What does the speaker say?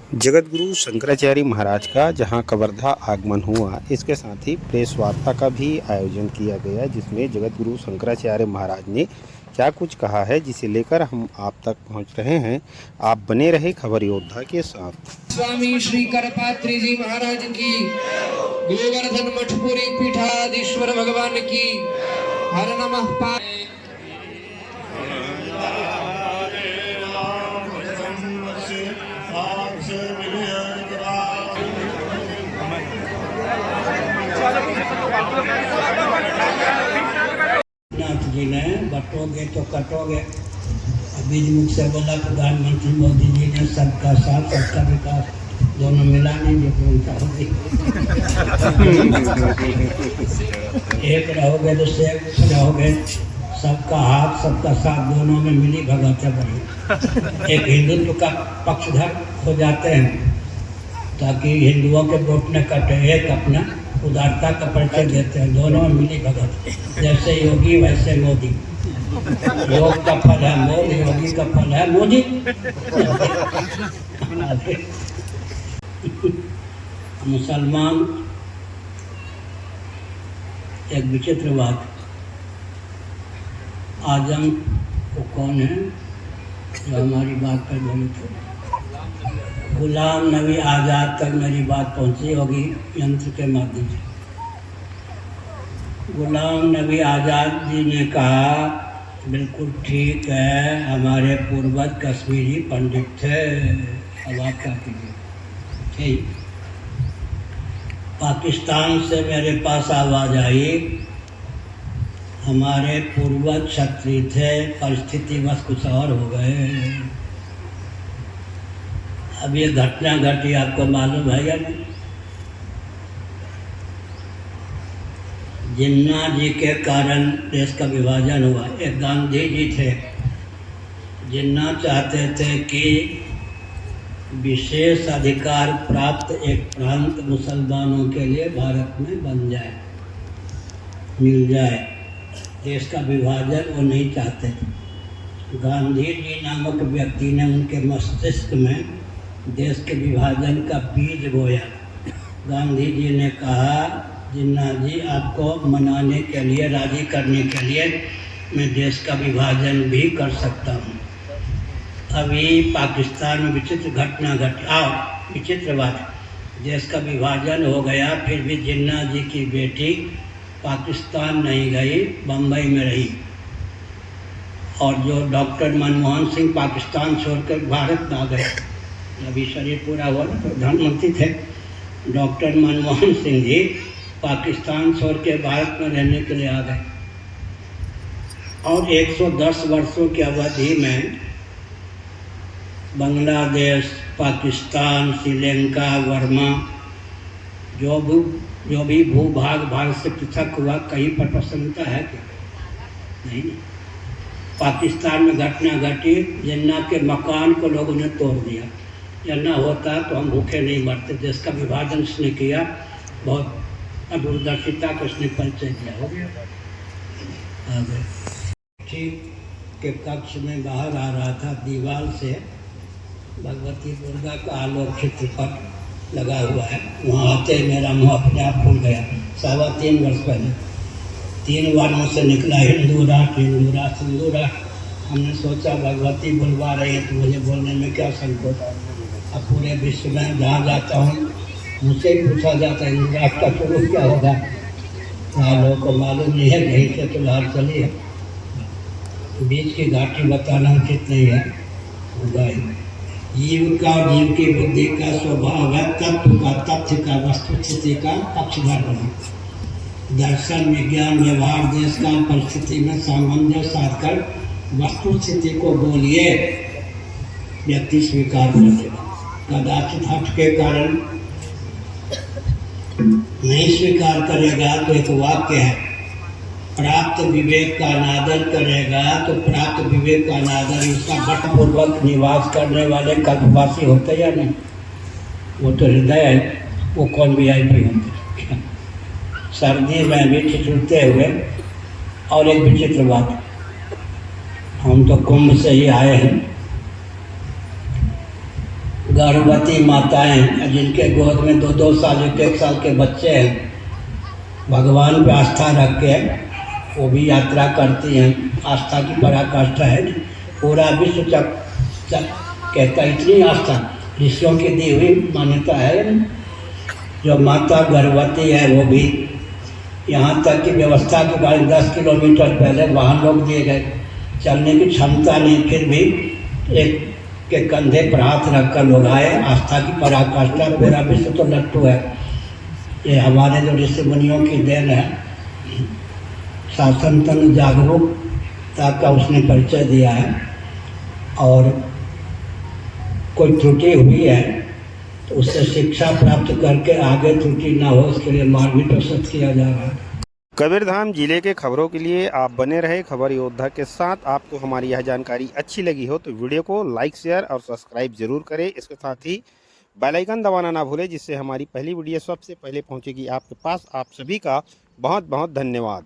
जगतगुरु शंकराचार्य महाराज का जहां कवर्धा आगमन हुआ, इसके साथ ही प्रेस वार्ता का भी आयोजन किया गया, जिसमें जगतगुरु शंकराचार्य महाराज ने क्या कुछ कहा है, जिसे लेकर हम आप तक पहुंच रहे हैं। आप बने रहे खबर योद्धा के साथ। स्वामी श्री करपात्री जी महाराज की, गोवर्धन मठपुरी पीठाधीश्वर भगवान की, हर नमः पार्वती। नाथ जी ने बटोगे तो कटोगे। बीज मुख से बोला प्रधानमंत्री मोदी जी ने सबका साथ सबका विकास दोनों मिला नहीं जो उनका होगी। एक रहोगे तो सेब रहोगे, सबका हाथ सबका साथ दोनों में मिली भगत है बड़ी। एक हिंदुत्व का पक्षधर हो जाते हैं ताकि हिंदुओं के वोट न कटे, एक अपना उदारता का परिचय देते हैं, दोनों में मिली भगत। जैसे योगी वैसे मोदी, योग का फल है मोद, योगी का फल है मोदी। मुसलमान एक विचित्र बात, आजम वो कौन है जो हमारी बात पर बोले थे? गुलाम नबी आज़ाद तक मेरी बात पहुंची होगी यंत्र के माध्यम से। गुलाम नबी आज़ाद जी ने कहा बिल्कुल ठीक है, हमारे पूर्वज कश्मीरी पंडित थे। अब आप क्या कीजिए? ठीक, पाकिस्तान से मेरे पास आवाज़ आई, हमारे पूर्वज क्षत्रिय थे, परिस्थिति बस कुछ और हो गए। अब ये घटना घटी, आपको मालूम है या नहीं? जिन्ना जी के कारण देश का विभाजन हुआ। एक गांधी जी थे, जिन्ना चाहते थे कि विशेष अधिकार प्राप्त एक प्रांत मुसलमानों के लिए भारत में बन जाए, मिल जाए। देश का विभाजन वो नहीं चाहते थे। गांधी जी नामक व्यक्ति ने उनके मस्तिष्क में देश के विभाजन का बीज बोया। गांधी जी ने कहा, जिन्ना जी आपको मनाने के लिए, राजी करने के लिए मैं देश का विभाजन भी कर सकता हूँ। अभी पाकिस्तान में विचित्र घटना घटी। विचित्र बात, देश का विभाजन हो गया, फिर भी जिन्ना जी की बेटी पाकिस्तान नहीं गई, बम्बई में रही। और जो डॉक्टर मनमोहन सिंह पाकिस्तान छोड़कर भारत में आ गए, अभी शरीर पूरा हुआ ना, प्रधानमंत्री थे डॉक्टर मनमोहन सिंह जी, पाकिस्तान छोड़ के भारत में रहने के लिए आ गए। और 110 वर्षों की अवधि में बांग्लादेश, पाकिस्तान, श्रीलंका, बर्मा, जो भी भूभाग भारत से पृथक हुआ, कहीं पर प्रसन्नता है क्या? नहीं। पाकिस्तान में घटना घटी, जिन्ना के मकान को लोगों ने तोड़ दिया। ना होता तो हम भूखे नहीं मरते। देश का विभाजन उसने किया, बहुत दूरदर्शिता का उसने परिचय दिया। हो गया आगे। ठीक के कक्ष में बाहर आ रहा था, दीवार से भगवती दुर्गा का आलोक चित्रपट लगा हुआ है। वहाँ आते मेरा मुँह अपने आप खुल गया। 3.25 वर्ष पहले 3 बार मुझसे निकला हिंदूरा हिंदूरा सिंदूरा। हमने सोचा भगवती बुलवा रही है तो मुझे बोलने में क्या संकोच है। अब पूरे विश्व में जहाँ जाता हूँ मुझसे ही पूछा जाता है इंदिरा का स्वरूप क्या होगा। यहाँ लोगों को मालूम नहीं है, कहीं से तो बाहर चली है। बीच की घाटी बताना उचित नहीं है। जीव का और जीव की बुद्धि का स्वभाव है तत्व का, तथ्य का, वस्तु स्थिति का पक्षधर बना। दर्शन, विज्ञान, व्यवहार, देश का परिस्थिति में सामंजस्य साधकर वस्तु स्थिति को बोलिए, व्यक्ति स्वीकार कर लेगा। कदाचित हट के कारण नहीं स्वीकार करेगा तो एक वाक्य है, प्राप्त विवेक का अनादर करेगा तो प्राप्त विवेक का अनादर। उसका बटपूर्वक निवास करने वाले कल्पवासी होते या नहीं? वो तो हृदय है, वो कौन VIP होते। सर्दी में भी ठिठुरते हुए। और एक विचित्र बात, हम तो कुंभ से ही आए हैं। गर्भवती माताएं जिनके गोद में 2-2 साल 1-1 साल के बच्चे हैं, भगवान पे आस्था रख के वो भी यात्रा करती हैं। आस्था की पराकाष्ठा है, पूरा विश्व कहता है, इतनी आस्था ऋषियों की दी हुई मान्यता है। जो माता गर्भवती है वो भी, यहाँ तक कि व्यवस्था के कारण 10 किलोमीटर पहले वाहन रोक दिए गए, चलने की क्षमता नहीं, फिर भी एक के कंधे पर हाथ रखकर लोग आए। आस्था की पराकाष्ठा, पूरा विश्व तो लट्टू है। ये हमारे जो ऋषि मुनियों की देन है। शासन तंत्र जागरूकता का उसने परिचय दिया है, और कोई त्रुटि हुई है तो उससे शिक्षा प्राप्त करके आगे त्रुटि ना हो, इसके लिए मार्ग भी प्रस्तुत किया जा रहा है। कबीरधाम जिले के खबरों के लिए आप बने रहे खबर योद्धा के साथ। आपको हमारी यह जानकारी अच्छी लगी हो तो वीडियो को लाइक, शेयर और सब्सक्राइब जरूर करें। इसके साथ ही बेल आइकन दबाना ना भूलें, जिससे हमारी पहली वीडियो सबसे पहले पहुंचेगी आपके पास। आप सभी का बहुत बहुत धन्यवाद।